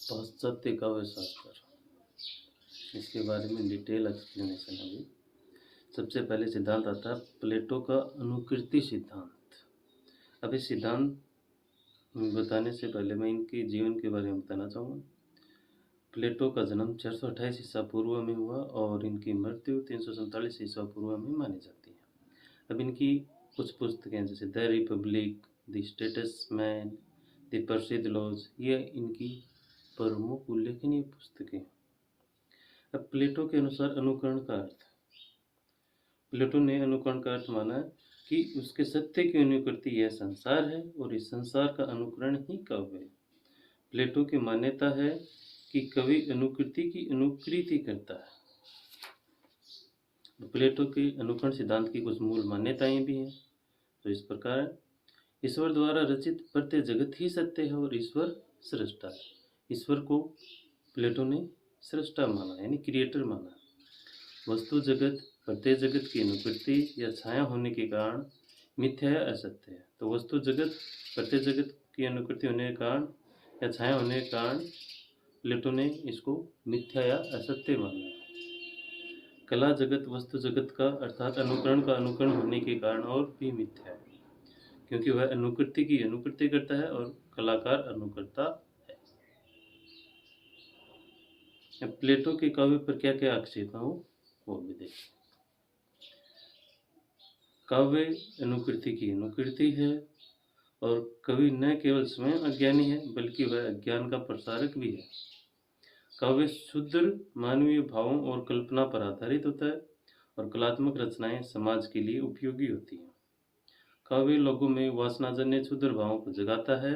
पाश्चात्य काव्य शास्त्र, इसके बारे में डिटेल एक्सप्लेनेशन है अभी। सबसे पहले सिद्धांत आता है प्लेटो का अनुकृति सिद्धांत। अब इस सिद्धांत बताने से पहले मैं इनके जीवन के बारे में बताना चाहूँगा। प्लेटो का जन्म 428 ईसा पूर्व में हुआ और इनकी मृत्यु 347 ईसा पूर्व में मानी जाती है। अब इनकी कुछ पुस्तकें जैसे the Republic, the statesman, the प्रसिद्ध लॉज, ये इनकी प्रमुख उल्लेखनीय पुस्तकें। अब प्लेटो के अनुसार अनुकरण का अर्थ, प्लेटो ने अनुकरण का अर्थ माना कि उसके सत्य की अनुकृति यह संसार है और इस संसार का अनुकरण ही काव्य है। प्लेटो की मान्यता है कि कवि अनुकृति की अनुकृति करता है। प्लेटो के अनुकरण सिद्धांत की कुछ मूल मान्यताएं भी हैं। तो इस प्रकार ईश्वर द्वारा रचित प्रत्येक जगत ही सत्य है और ईश्वर सृष्टा है। ईश्वर को प्लेटो ने सृष्टा माना, यानी क्रिएटर माना। वस्तु जगत प्रत्येक जगत की अनुकृति या छाया होने के कारण मिथ्या या असत्य है। तो वस्तु जगत प्रत्येक जगत की अनुकृति होने के कारण या छाया होने के कारण प्लेटो ने इसको मिथ्या या असत्य माना। कला जगत वस्तु जगत का अर्थात अनुकरण का अनुकरण होने के कारण और भी मिथ्या है, क्योंकि वह अनुकृति की अनुकृति करता है और कलाकार अनुकर्ता है। प्लेटो के काव्य पर क्या क्या आक्षेप है वो भी देखें। काव्य अनुकृति की अनुकृति है और कवि न केवल स्वयं अज्ञानी है बल्कि वह अज्ञान का प्रसारक भी है। काव्य शुद्ध मानवीय भावों और कल्पना पर आधारित होता है और कलात्मक रचनाएं समाज के लिए उपयोगी होती हैं। काव्य लोगों में वासनाजन्य क्षुद्र भावों को जगाता है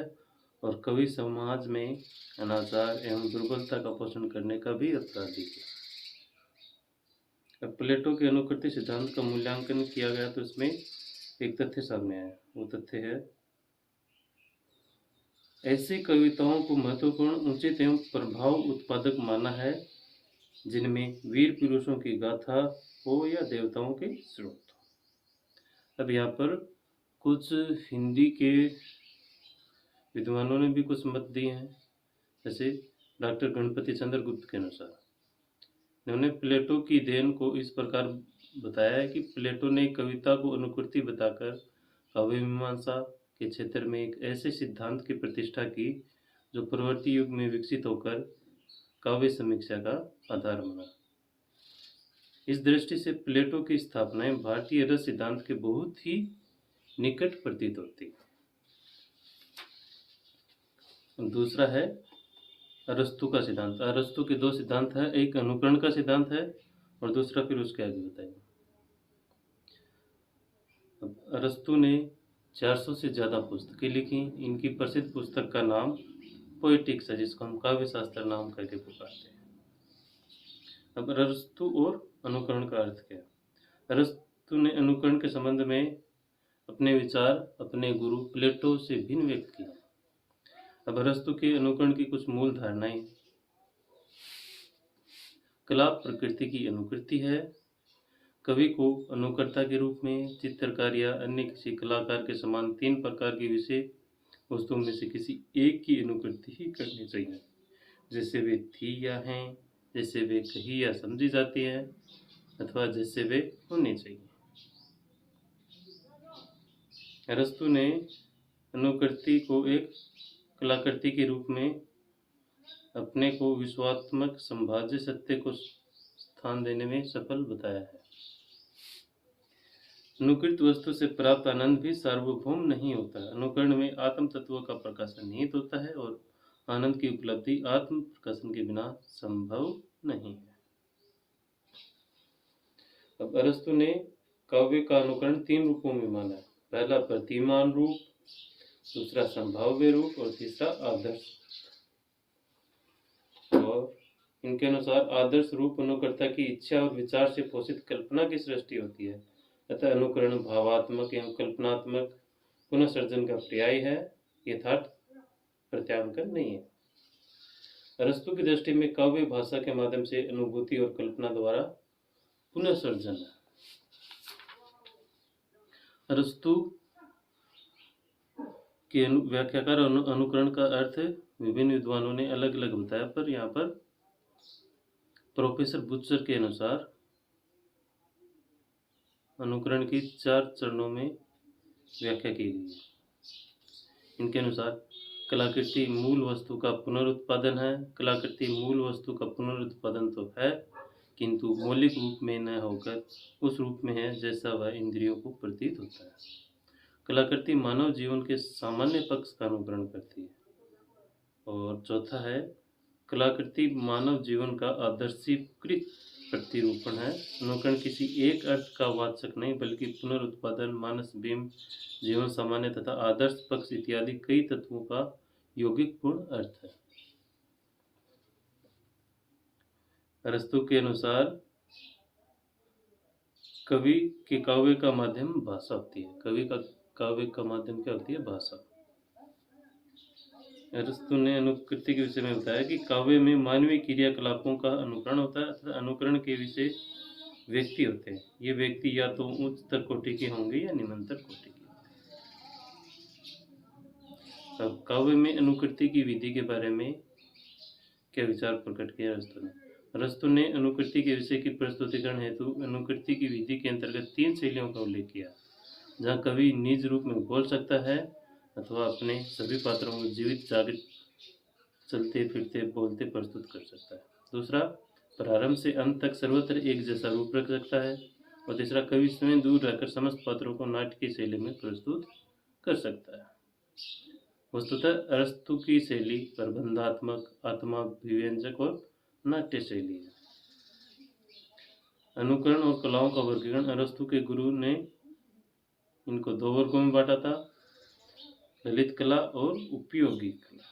और कवि समाज में अनाचार एवं दुर्बलता का पोषण करने का भी अपराधी है। अब प्लेटो के अनुकृति सिद्धांत का मूल्यांकन किया गया तो इसमें एक तथ्य सामने आया। वो तथ्य है ऐसी कविताओं को महत्वपूर्ण, उचित एवं प्रभाव उत्पादक माना है जिनमें वीर पुरुषों की गाथा हो या देवताओं के स्रोत। अब यहाँ पर कुछ हिंदी के विद्वानों ने भी कुछ मत दिए हैं, जैसे डॉक्टर गणपति चंद्र गुप्त के अनुसार उन्होंने प्लेटो की देन को इस प्रकार बताया है कि प्लेटो ने कविता को अनुकृति बताकर काव्य मीमांसा के क्षेत्र में एक ऐसे सिद्धांत की प्रतिष्ठा की जो परवर्ती युग में विकसित होकर काव्य समीक्षा का आधार बना। इस दृष्टि से प्लेटो की स्थापनाएं भारतीय रस सिद्धांत के बहुत ही निकट प्रतीत होती। दूसरा है अरस्तु का सिद्धांत। अरस्तु के दो सिद्धांत है, एक अनुकरण का सिद्धांत है और दूसरा फिर उसके आगे बताएंगे। अरस्तु ने 400 से ज़्यादा पुस्तकें लिखी। इनकी प्रसिद्ध पुस्तक का नाम पोएटिक्स है, जिसको हम काव्य शास्त्र नाम करके पुकारते हैं। अब अरस्तु और अनुकरण का अर्थ क्या है? अरस्तु ने अनुकरण के संबंध में अपने विचार अपने गुरु प्लेटो से भिन्न व्यक्त किए। अब अरस्तु के अनुकरण की कुछ मूल धारणाएं। कला प्रकृति की अनुकृति है। कवि को अनुकर्ता के रूप में चित्रकार या अन्य किसी कलाकार के समान 3 प्रकार की विषय वस्तुओं में से किसी एक की अनुकृति ही करनी चाहिए, जैसे वे थी या हैं, जैसे वे कही या समझी जाती है, अथवा जैसे वे होनी चाहिए। अरस्तु ने अनुकृति को एक कलाकृति के रूप में अपने को विश्वात्मक संभाव्य सत्य को स्थान देने में सफल बताया है। अनुकृत वस्तु से प्राप्त आनंद भी सार्वभौम नहीं होता। अनुकरण में आत्म तत्व का प्रकाशन निहित होता है और आनंद की उपलब्धि आत्म प्रकाशन के बिना संभव नहीं है। अब अरस्तु ने काव्य का अनुकरण 3 रूपों में माना है। पहला प्रतिमान रूप, दूसरा संभाव्य रूप और तीसरा आदर्श। और इनके अनुसार आदर्श रूप अनुकर्ता की इच्छा और विचार से पोषित कल्पना की सृष्टि होती है, अतः अनुकरण भावात्मक एवं कल्पनात्मक पुनर्सर्जन का पर्याय है, यथार्थ प्रत्यांकन नहीं है। अरस्तु की दृष्टि में काव्य भाषा के माध्यम से अनुभूति और कल्पना द्वारा पुनर्सर्जन है। अरस्तु के व्याख्याकार अनुकरण का अर्थ विभिन्न विद्वानों ने अलग अलग बताया, पर यहाँ पर प्रोफेसर बुचर के अनुसार अनुकरण की 4 चरणों में व्याख्या की गई है। इनके अनुसार कलाकृति मूल वस्तु का पुनरुत्पादन है। कलाकृति मूल वस्तु का पुनरुत्पादन तो है, किंतु मौलिक रूप में न होकर उस रूप में है जैसा वह इंद्रियों को प्रतीत होता है। कलाकृति मानव जीवन के सामान्य पक्ष का अनुकरण करती है। और चौथा है, कलाकृति मानव जीवन का आदर्शीकृत प्रतिरूपण है। अनुकरण किसी एक अर्थ का वाचक नहीं, बल्कि पुनरुत्पादन, मानस बिंब, जीवन सामान्य तथा आदर्श पक्ष इत्यादि कई तत्वों का यौगिक पूर्ण अर्थ है। अरस्तु के अनुसार कवि के काव्य का माध्यम भाषा होती है। कवि का काव्य का माध्यम क्या होती है? भाषा। अरस्तु ने अनुकृति के विषय में बताया कि काव्य में मानवीय क्रियाकलापों का अनुकरण होता है तथा अनुकरण के विषय व्यक्ति होते हैं। ये व्यक्ति या तो उच्चतर कोटि के होंगे या निम्नतर कोटि के। अब काव्य में अनुकृति की विधि के बारे में क्या विचार प्रकट किया अरस्तु ने? अरस्तु ने अनुकृति के विषय की प्रस्तुतिकरण हेतु अनुकृति की विधि के अंतर्गत 3 शैलियों का उल्लेख किया, जहाँ कवि निज रूप में बोल सकता है अथवा अपने सभी पात्रों को जीवित जागृत चलते फिरते बोलते प्रस्तुत कर सकता है। दूसरा, प्रारंभ से अंत तक सर्वत्र एक जैसा रूप रख सकता है। और तीसरा, कवि स्वयं दूर रहकर समस्त पात्रों को नाट्य की शैली में प्रस्तुत कर सकता है। वस्तुतः अरस्तु की शैली प्रबंधात्मक, आत्माभिव्यंजक और नाट्य शैली है। अनुकरण और कलाओं का वर्गीकरण अरस्तु के गुरु ने इनको 2 वर्गों में बांटा था, ललित कला और उपयोगी कला।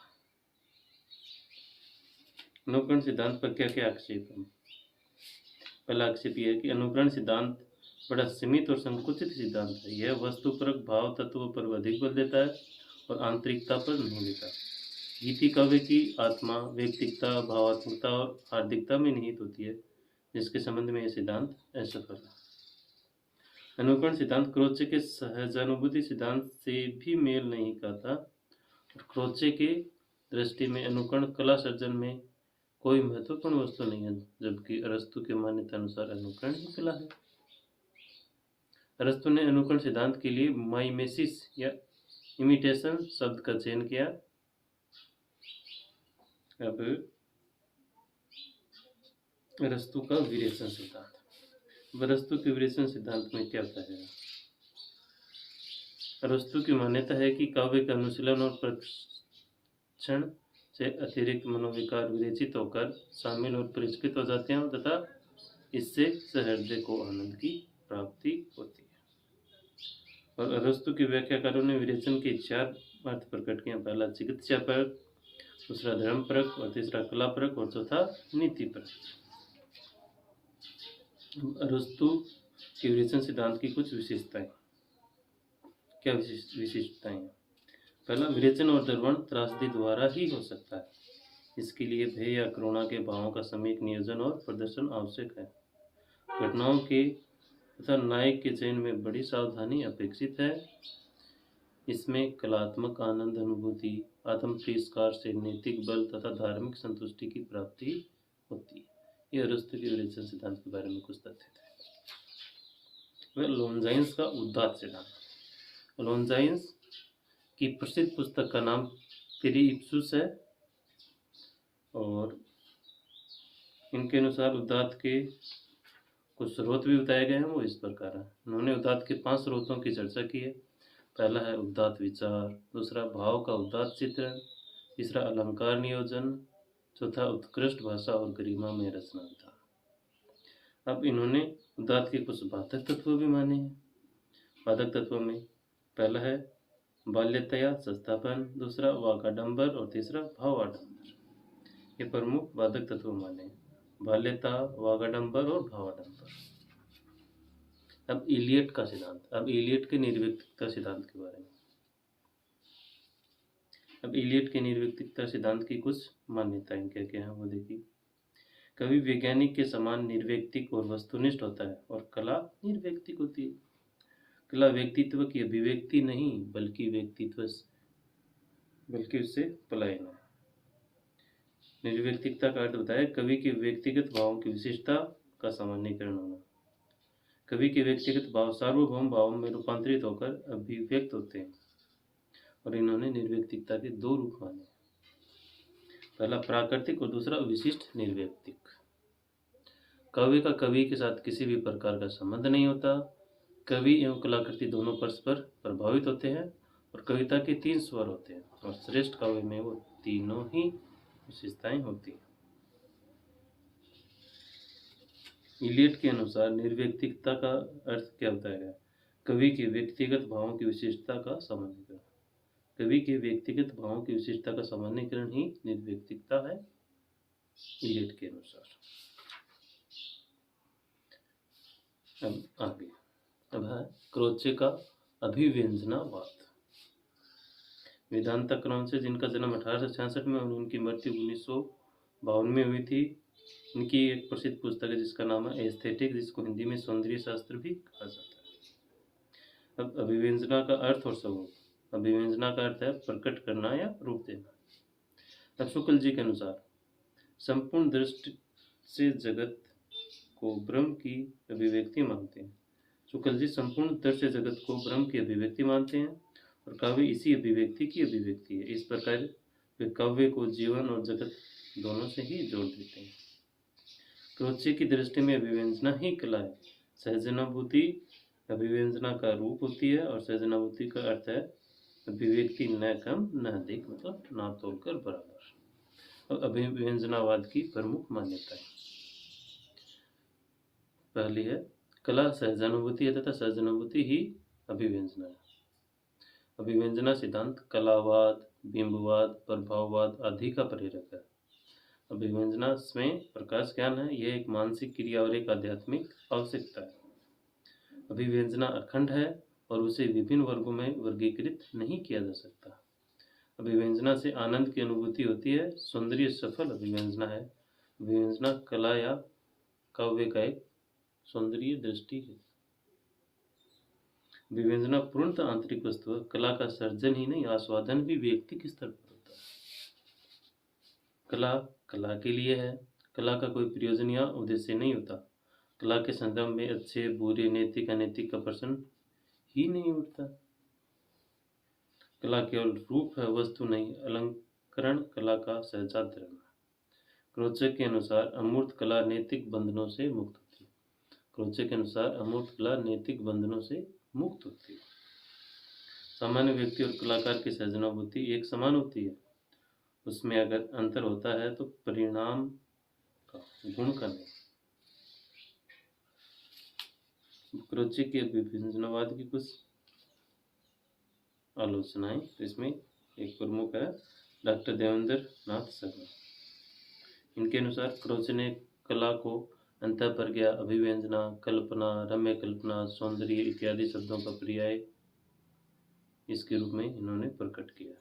अनुकरण सिद्धांत पर क्या क्या आक्षेप है? पहला आक्षेप यह है कि अनुकरण सिद्धांत बड़ा सीमित और संकुचित सिद्धांत है। यह वस्तुपरक भाव तत्व पर अधिक बल देता है और आंतरिकता पर नहीं देता। गीति काव्य की आत्मा वैयक्तिकता, भावात्मकता और हार्दिकता में निहित होती है, जिसके संबंध में यह सिद्धांत असफल है। अनुकरण सिद्धांत क्रोचे के सहजानुभूति सिद्धांत से भी मेल नहीं खाता और क्रोचे के दृष्टि में अनुकरण कला सर्जन में कोई महत्वपूर्ण वस्तु नहीं है, जबकि अरस्तु के मान्यता अनुसार अनुकरण ही कला है। अरस्तु ने अनुकरण सिद्धांत के लिए माइमेसिस या इमिटेशन शब्द का चयन किया। अब अरस्तु का विरेचन सिद्धांत। अरस्तु के विरेचन सिद्धांत में क्या होता है? अरस्तु की मान्यता है कि काव्य का अनुशीलन और प्रशिक्षण से अतिरिक्त मनोविकार विरेचित होकर शामिल और परिष्कृत हो जाते हैं तथा इससे सहृदय को आनंद की प्राप्ति होती है। और अरस्तु के व्याख्याकारों ने विरेचन के 4 अर्थ प्रकट किए। पहला चिकित्सा परक, दूसरा धर्म परक, और तीसरा कला परक, और चौथा नीति परक। अरस्तु के विरेचन सिद्धांत की कुछ विशेषताएं। क्या विशेषताएं? पहला, विरेचन और दर्पण त्रासदी द्वारा ही हो सकता है। इसके लिए भय या करुणा के भावों का सम्यक नियोजन और प्रदर्शन आवश्यक है। घटनाओं के तथा नायक के चयन में बड़ी सावधानी अपेक्षित है। इसमें कलात्मक आनंद अनुभूति, आत्म तिरस्कार से नैतिक बल तथा धार्मिक संतुष्टि की प्राप्ति होती है। ये अरस्तु के विरेचन सिद्धांत के बारे में कुछ तथ्य थे। वह लोनजाइन्स का उदात्त सिद्धांत। लोनजाइन्स की प्रसिद्ध पुस्तक का नाम पेरिप्सूस है और इनके अनुसार उदात्त के कुछ स्रोत भी बताए गए हैं। वो इस प्रकार है। उन्होंने उदात्त के 5 स्रोतों की चर्चा की है। पहला है उदात्त विचार, दूसरा भाव का उदात्त चित्रण, तीसरा अलंकार नियोजन, चौथा उत्कृष्ट भाषा और गरिमा में रचना विधान। अब इन्होंने उदात्त के कुछ बाधक तत्व भी माने हैं। बाधक तत्वों में पहला है बाल्यतया सस्तापन, दूसरा वागाडंबर और तीसरा भावाडंबर। ये प्रमुख बाधक तत्व माने हैं, बाल्यता, वागाडंबर और भावाडंबर। अब इलियट का सिद्धांत। अब इलियट के निर्व्यक्तिकता सिद्धांत के बारे में। अब इलियट के निर्व्यक्तिकता सिद्धांत की कुछ मान्यताएं क्या क्या है वो देखिए। कवि वैज्ञानिक के समान निर्व्यक्तिक और वस्तुनिष्ठ होता है और कला निर्व्यक्तिक होती है। कला व्यक्तित्व की अभिव्यक्ति नहीं, बल्कि उससे पलायन है। निर्व्यक्तिकता का अर्थ बताया कवि के व्यक्तिगत भावों की विशिष्टता का सामान्यीकरण होना। कवि के व्यक्तिगत भाव सार्वभौम भावों में रूपांतरित होकर अभिव्यक्त होते हैं और इन्होंने निर्व्यक्तिकता के दो रूप माने, पहला प्राकृतिक और दूसरा विशिष्ट निर्व्यक्तिक। काव्य का कवि के साथ किसी भी प्रकार का संबंध नहीं होता। कवि एवं कलाकृति दोनों परस्पर प्रभावित होते हैं और कविता के 3 स्वर होते हैं और श्रेष्ठ काव्य में वो तीनों ही विशेषताएं होती हैं। इलियट के अनुसार निर्व्यक्तिकता का अर्थ क्या बताया गया? कवि के व्यक्तिगत भावों की विशेषता का सामान्यीकरण। कवि के व्यक्तिगत भावों की विशेषता का सामान्यीकरण ही निर्व्यक्तिकता है इलियट के अनुसार। अब आगे अब है क्रोचे का अभिव्यंजनावाद। वेदांता क्रम से जिनका जन्म 1866 में और उनकी मृत्यु 1952 में हुई थी, इनकी एक प्रसिद्ध पुस्तक है जिसका नाम है एस्थेटिक, जिसको हिंदी में सौंदर्य शास्त्र भी कहा जाता है। अब अभिव्यंजना का अर्थ और स्वरूप। अभिव्यंजना का अर्थ है प्रकट करना या रूप देना। अब शुक्ल जी के अनुसार संपूर्ण दृष्टि से जगत को ब्रह्म की अभिव्यक्ति मानते हैं। शुक्ल जी संपूर्ण दृश्य जगत को ब्रह्म की अभिव्यक्ति मानते हैं और काव्य इसी अभिव्यक्ति की अभिव्यक्ति है। इस प्रकार वे काव्य को जीवन और जगत दोनों से ही जोड़ देते हैं। क्रोचे की दृष्टि में अभिव्यंजना ही कला है। सहजनाभूति अभिव्यंजना का रूप होती है और सहजनाभूति का अर्थ है अभिव्यक्ति न कम न अधिक, मतलब ना तोलकर बराबर। और अभिव्यंजनावाद की प्रमुख मान्यताएं, पहली है कला सहजानुभूति है तथा सहजानुभूति ही अभिव्यंजना है। अभिव्यंजना सिद्धांत कलावाद, बिंबवाद, प्रभाववाद आदि का प्रेरक है। अभिव्यंजना स्वयं प्रकाश ज्ञान है। यह एक मानसिक क्रिया और एक आध्यात्मिक आवश्यकता है। अभिव्यंजना अखंड है और उसे विभिन्न वर्गों में वर्गीकृत नहीं किया जा सकता। अभिव्यंजना से आनंद की अनुभूति होती है। सौंदर्य सफल अभिव्यंजना है। अभिव्यंजना कला या काव्य का एक सौंदर्य दृष्टि है। अभिव्यंजना पूर्णतः आंतरिक वस्तु है। कला का सर्जन ही नहीं, आस्वादन भी व्यक्तिक स्तर पर होता है। कला कला के लिए है। कला का कोई प्रयोजन या उद्देश्य नहीं होता। कला के संदर्भ में अच्छे बुरे नैतिक अनैतिक का प्रश्न ही नहीं उठता। कला केवल रूप है, वस्तु नहीं। अलंकरण कला का सहजा धर्म है। क्रोचे के अनुसार अमूर्त कला नैतिक बंधनों से मुक्त होती है। क्रोचे के अनुसार अमूर्त कला नैतिक बंधनों से मुक्त होती है। सामान्य व्यक्ति और कलाकार की सहजनाभूति एक समान होती है। उसमें अगर अंतर होता है तो परिणाम का, गुण का नहीं। क्रोचे के अभिव्यंजनावाद की कुछ आलोचनाएं, इसमें एक प्रमुख है डॉक्टर देवेंद्र नाथ शर्मा। इनके अनुसार क्रोचे ने कला को अंतःप्रज्ञा, अभिव्यंजना, कल्पना, रम्य कल्पना, सौंदर्य इत्यादि शब्दों का पर्याय इसके रूप में इन्होंने प्रकट किया।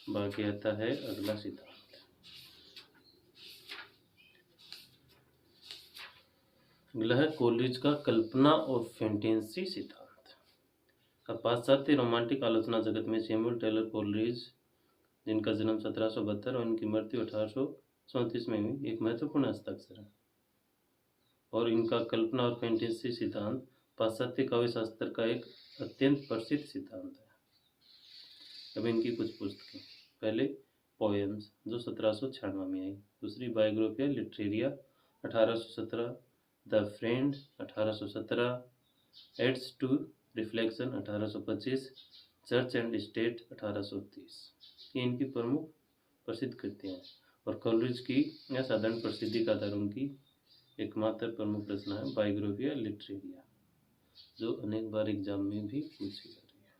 बाकी आता है अगला सिद्धांत। अगला है कोलरिज का कल्पना और फैंटेसी सिद्धांत। अब पाश्चात्य रोमांटिक आलोचना जगत में सैमुअल टेलर कोलरिज, जिनका जन्म 1772 और इनकी मृत्यु 1834 में हुई, एक महत्वपूर्ण हस्ताक्षर है और इनका कल्पना और फैंटेसी सिद्धांत पाश्चात्य काव्य शास्त्र का एक अत्यंत प्रसिद्ध सिद्धांत है। अब इनकी कुछ पुस्तकें, पहले पोएम्स जो 1796 में आई, दूसरी Biographia Literaria 1817, the friend 1817, aids to reflection 1825, church and state 1830। ये इनकी प्रमुख प्रसिद्ध कृतियाँ हैं और कोलरिज की असाधारण प्रसिद्धि का आधार उनकी एकमात्र प्रमुख रचना है बायोग्राफिया लिटरेरिया, जो अनेक बार एग्जाम में भी पूछी जा रही है।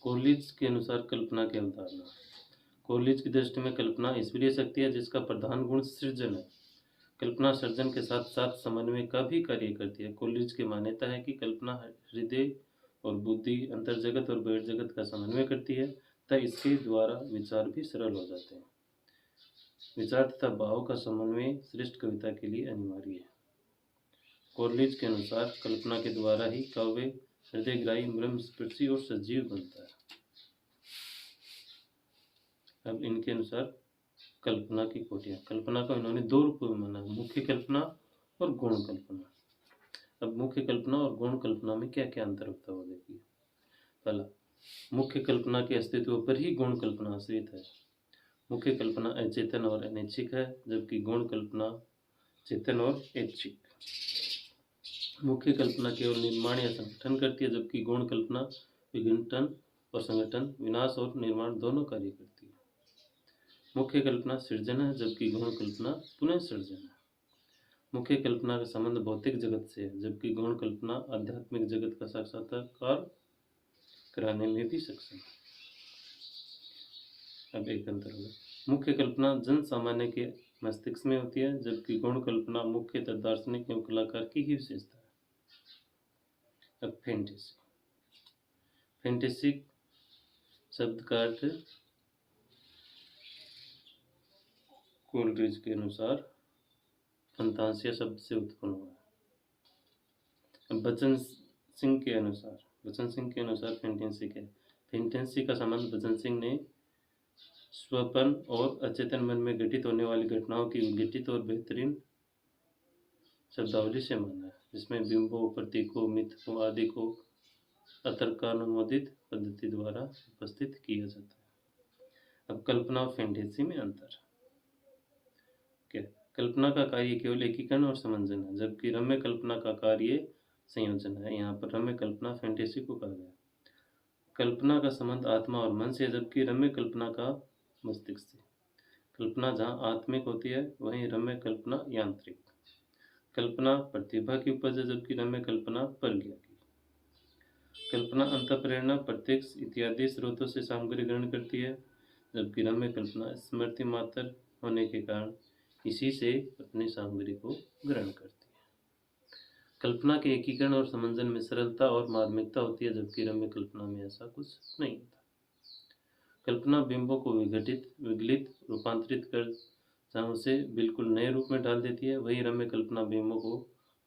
कोलरिज के अनुसार कल्पना की अवधारणा। कोलरिज की दृष्टि में कल्पना ईश्वरीय शक्ति है जिसका प्रधान गुण सृजन है। कल्पना सर्जन के साथ साथ समन्वय का भी कार्य करती है। कोलरिज की मान्यता है कि कल्पना हृदय और बुद्धि, अंतर्जगत और बहिर्जगत का समन्वय करती है तथा इसके द्वारा विचार भी सरल हो जाते हैं। विचार तथा भाव का समन्वय श्रेष्ठ कविता के लिए अनिवार्य है। कोलरिज के अनुसार कल्पना के द्वारा ही काव्य हृदयग्राही, मर्मस्पर्शी और सजीव बनता है। अब इनके अनुसार कल्पना की कोटियाँ, कल्पना को इन्होंने दो रूपों में माना, मुख्य कल्पना और गौण कल्पना। अब मुख्य कल्पना और गौण कल्पना में क्या क्या अंतर होता है वो देखिए। पहला, मुख्य कल्पना के अस्तित्व पर ही गौण कल्पना आश्रित है। मुख्य कल्पना अचेतन और अनैच्छिक है, जबकि गौण कल्पना चेतन और ऐच्छिक। मुख्य कल्पना केवल निर्माण या संगठन करती है, जबकि गौण कल्पना विघटन और संगठन, विनाश और निर्माण दोनों कार्य करती है। मुख्य कल्पना सृजन है, जबकि गौण कल्पना पुनः सृजन है। मुख्य कल्पना का संबंध भौतिक जगत से है, जबकि गौण कल्पना आध्यात्मिक जगत का साक्षात्कार कराने में भी सक्षम है। अब एक अंतर होगा, मुख्य कल्पना जन सामान्य के मस्तिष्क में होती है, जबकि गौण कल्पना मुख्यतः दार्शनिक एवं कलाकार की ही विशेषता है। अब फैंटेसी, फैंटेसी शब्द का अर्थ कोलरिज के अनुसार फंतासिया शब्द से उत्पन्न हुआ है। बचन सिंह के अनुसार फैंटेसी क्या है? फैंटेसी का संबंध बचन सिंह ने स्वपन और अचेतन मन में घटित होने वाली घटनाओं की विघटित और बेहतरीन शब्दावली से माना है, जिसमें बिंबों, प्रतीकों, मिथकों आदि को अतर्कानुमोदित पद्धति द्वारा उपस्थित किया जाता है। अब कल्पना और फैंटेसी में अंतर क्या? कल्पना का कार्य केवल एकीकरण और समंजन है, जबकि रम्य कल्पना का कार्य संयोजन है। यहाँ पर रम्य कल्पना फैंटेसी को कहा गया। कल्पना का संबंध आत्मा और मन से, जबकि रम्य कल्पना का मस्तिष्क से। कल्पना जहाँ आत्मिक होती है, वहीं रम्य कल्पना यांत्रिक। कल्पना प्रतिभा की उपज है, जबकि रम्य कल्पना प्रज्ञा की। कल्पना अंतःप्रेरणा, प्रत्यक्ष इत्यादि स्रोतों से सामग्री ग्रहण करती है, जबकि रम्य कल्पना स्मृति मात्र होने के कारण इसी से अपनी सामग्री को ग्रहण करती है। कल्पना के एकीकरण और समंजन में सरलता और मार्मिकता होती है, जबकि रम्य कल्पना में ऐसा कुछ नहीं होता। कल्पना बिंबों को विगलित, रूपांतरित कर जहाँ उसे बिल्कुल नए रूप में डाल देती है, वही रम्य कल्पना बिंबों को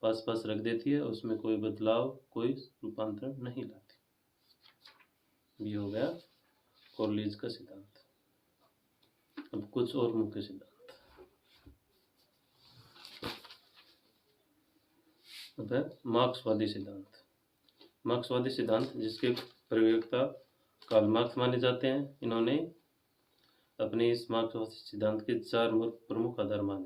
पास पास रख देती है, उसमें कोई बदलाव, कोई रूपांतरण नहीं लाती। ये हो गया कोलरिज का सिद्धांत। अब कुछ और मुख्य सिद्धांत। अब है मार्क्सवादी सिद्धांत। मार्क्सवादी सिद्धांत, जिसके प्रयोक्ता कार्ल मार्क्स माने जाते हैं, इन्होंने अपने इस मार्क्सवादी सिद्धांत के 4 प्रमुख आधार माने।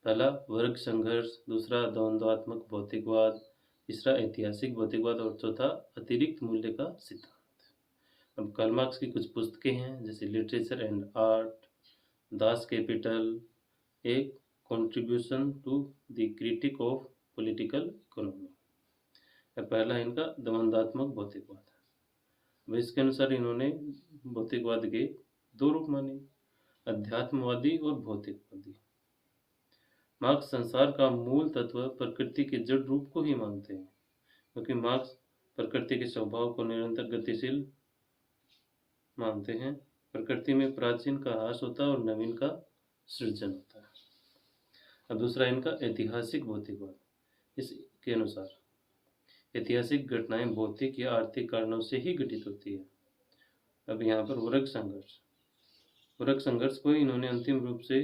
पहला वर्ग संघर्ष, दूसरा द्वंद्वात्मक भौतिकवाद, तीसरा ऐतिहासिक भौतिकवाद और चौथा अतिरिक्त मूल्य का सिद्धांत। अब कार्ल मार्क्स की कुछ पुस्तकें हैं, जैसे literature and art, Das Kapital, एक contribution to the critique of political economy. पहला इनका द्वंद्वात्मक भौतिकवाद। वह इसके अनुसार इन्होंने भौतिकवाद के 2 रूप माने, अध्यात्मवादी और भौतिकवादी। मार्क्स संसार का मूल तत्व प्रकृति के जड़ रूप को ही मानते हैं, क्योंकि मार्क्स प्रकृति के स्वभाव को निरंतर गतिशील मानते हैं। प्रकृति में प्राचीन का ह्रास होता है और नवीन का सृजन होता है। अब दूसरा इनका ऐतिहासिक भौतिकवाद। इसके अनुसार ऐतिहासिक घटनाएं भौतिक या आर्थिक कारणों से ही घटित होती है। अब यहाँ पर वर्ग संघर्ष को इन्होंने अंतिम रूप से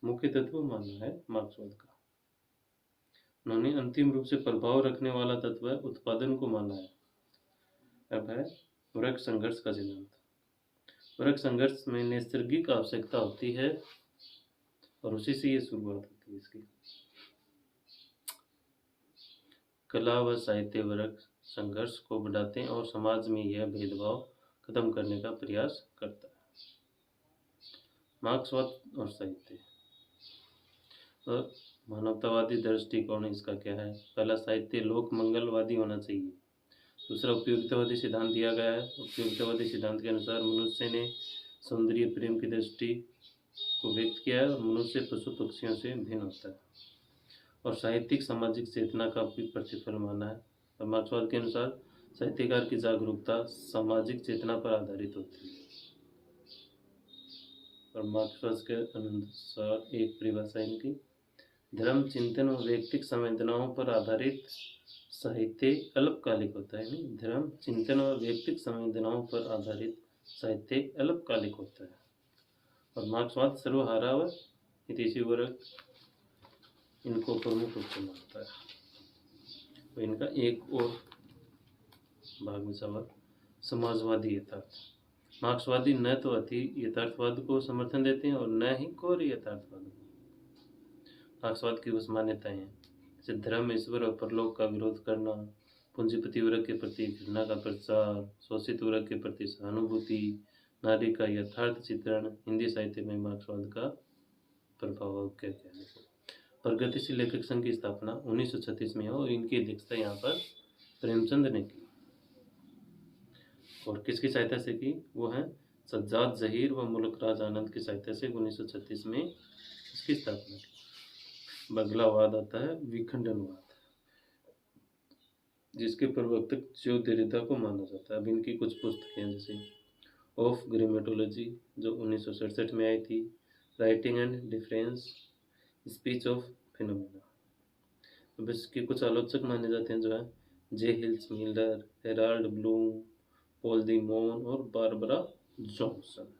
मुख्य तत्व माना है मार्क्सवाद का। उन्होंने अंतिम रूप से प्रभाव रखने वाला तत्व उत्पादन को माना है। अब है वर्ग संघर्ष का सिद्धांत। वर्ग संघर्ष में नैसर्गिक आवश्यकता होती है और उसी से ये शुरुआत होती है इसकी। कला व साहित्य वर्ग संघर्ष को बढ़ाते हैं और समाज में यह भेदभाव खत्म करने का प्रयास करता है। मार्क्सवाद और साहित्य और मानवतावादी दृष्टिकोण इसका क्या है? पहला, साहित्य लोक मंगलवादी होना चाहिए। दूसरा, उपयोगितावादी सिद्धांत दिया गया है। उपयोगितावादी सिद्धांत के अनुसार मनुष्य ने सौंदर्य प्रेम की दृष्टि को व्यक्त किया है और मनुष्य पशु पक्षियों से भिन्न होता है। और साहित्यिक सामाजिक चेतना का भी प्रतिफल माना है। और मार्क्सवाद के अनुसार साहित्यकार की जागरूकता सामाजिक चेतना पर आधारित होती है। और मार्क्सवाद के अनुसार एक परिभाषा इनकी, धर्म चिंतन और व्यक्तिक संवेदनाओं पर आधारित साहित्य अल्पकालिक होता है। धर्म चिंतन और व्यक्तिक संवेदनाओं पर आधारित साहित्य अल्पकालिक होता है। और मार्क्सवाद सर्वहारा व हितैषी वर्ग इनको प्रमुख रूप से मानता है। तो इनका एक और भाग में सवाल, समाजवादी यथार्थ। मार्क्सवादी न तो अति यथार्थवाद को समर्थन देते हैं और न ही कोरी यथार्थवाद को। मार्क्सवाद की कुछ मान्यताएं हैं, जैसे धर्म, ईश्वर और परलोक का विरोध करना, पूंजीपति वर्ग के प्रति घृणा का प्रचार, शोषित वर्ग के प्रति सहानुभूति, नारी का यथार्थ चित्रण। हिंदी साहित्य में मार्क्सवाद का प्रभाव क्या क्या है। प्रगतिशील लेखक संघ की स्थापना 1936 में हो और इनकी अध्यक्षता यहाँ पर प्रेमचंद ने की। और किसकी सहायता से की? वो है सज्जाद जहीर व मुल्कराज आनंद की सहायता से 1936 में इसकी स्थापना की। बगलावाद आता है, विखंडनवाद, जिसके प्रवर्तक जो देरिदा को माना जाता है। अब इनकी कुछ पुस्तकें हैं, जैसे ऑफ ग्रामेटोलॉजी जो 1967 में आई थी, writing and difference, speech of phenomena. अब इसके कुछ आलोचक माने जाते हैं, जो है J Hillis Miller, Harold Bloom, Paul de Man और बारबरा जॉनसन।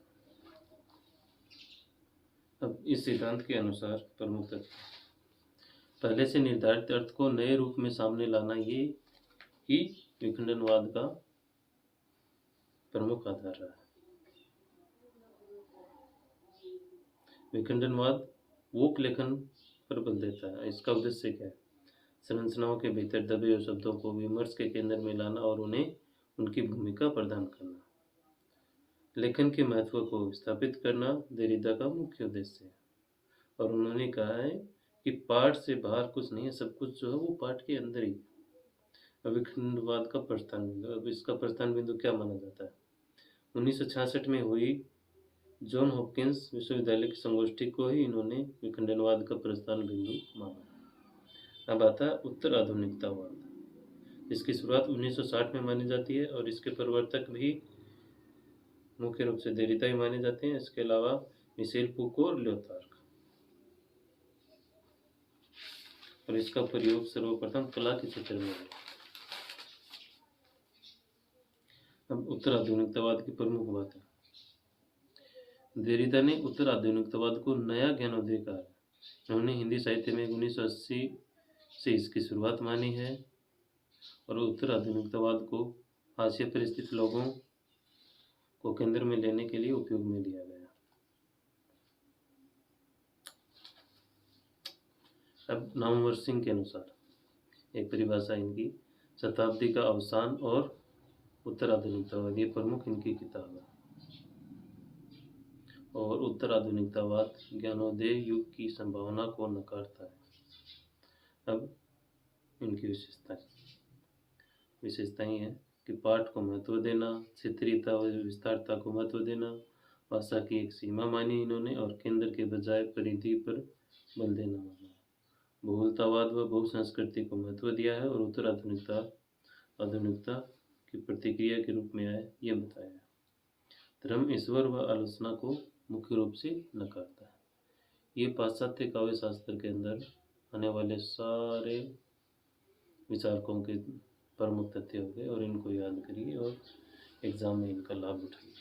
अब इस सिद्धांत के अनुसार प्रमुख तत्व, पहले से निर्धारित अर्थ को नए रूप में सामने लाना, ये ही विखंडनवाद का प्रमुख आधार है। विखंडनवाद वोक लेखन पर बल देता है। इसका उद्देश्य क्या है? संरचनाओं के भीतर दबे हुए शब्दों को विमर्श के केंद्र में लाना और उन्हें उनकी भूमिका प्रदान करना, लेखन के महत्व को स्थापित करना देरिदा का मुख्य उद्देश्य है। और उन्होंने कहा है कि पाठ से बाहर कुछ नहीं है, सब कुछ जो है वो पाठ के अंदर ही। विखंडनवाद का प्रस्थान बिंदु, अब इसका प्रस्थान बिंदु क्या माना जाता है? 1966 में हुई जॉन हॉपकिंस विश्वविद्यालय की संगोष्ठी को ही इन्होंने विखंडनवाद का प्रस्थान बिंदु माना। अब आता है उत्तर आधुनिकतावाद, इसकी शुरुआत 1960 में मानी जाती है और इसके प्रवर्तक भी मुख्य रूप से देरिदा ही माने जाते हैं। इसके अलावा मिशेल फूको और ल्योतार्क। और इसका प्रयोग सर्वप्रथम कला के क्षेत्र में है। अब उत्तर आधुनिकतावाद की प्रमुख बात है, देरिदा ने उत्तर आधुनिकतावाद को नया ज्ञानोदय कहा है। उन्होंने हिंदी साहित्य में 1980 से इसकी शुरुआत मानी है और उत्तर आधुनिकतावाद को हाशिए पर स्थित लोगों को केंद्र में लेने के लिए उपयोग में लिया गया। अब नामवर सिंह के अनुसार एक परिभाषा इनकी, शताब्दी का अवसान और उत्तर आधुनिकतावाद, ये प्रमुख इनकी किताब है। और उत्तर आधुनिकतावाद ज्ञानोदय युग की संभावना को नकारता है। अब इनकी विशेषताएं हैं कि पाठ को महत्व देना, क्षेत्रीयता व विस्तारता को महत्व देना, भाषा की एक सीमा मानी इन्होंने और केंद्र के बजाय परिधि पर बल देना माना। बहुलतावाद व बहुसंस्कृति को महत्व दिया है और उत्तर आधुनिकता की प्रतिक्रिया के रूप में आए, ये बताया है। धर्म, ईश्वर व आलोचना को मुख्य रूप से नकारता है। ये पाश्चात्य काव्य शास्त्र के अंदर आने वाले सारे विचारकों के प्रमुख तथ्य हो गए और इनको याद करिए और एग्जाम में इनका लाभ उठाइए।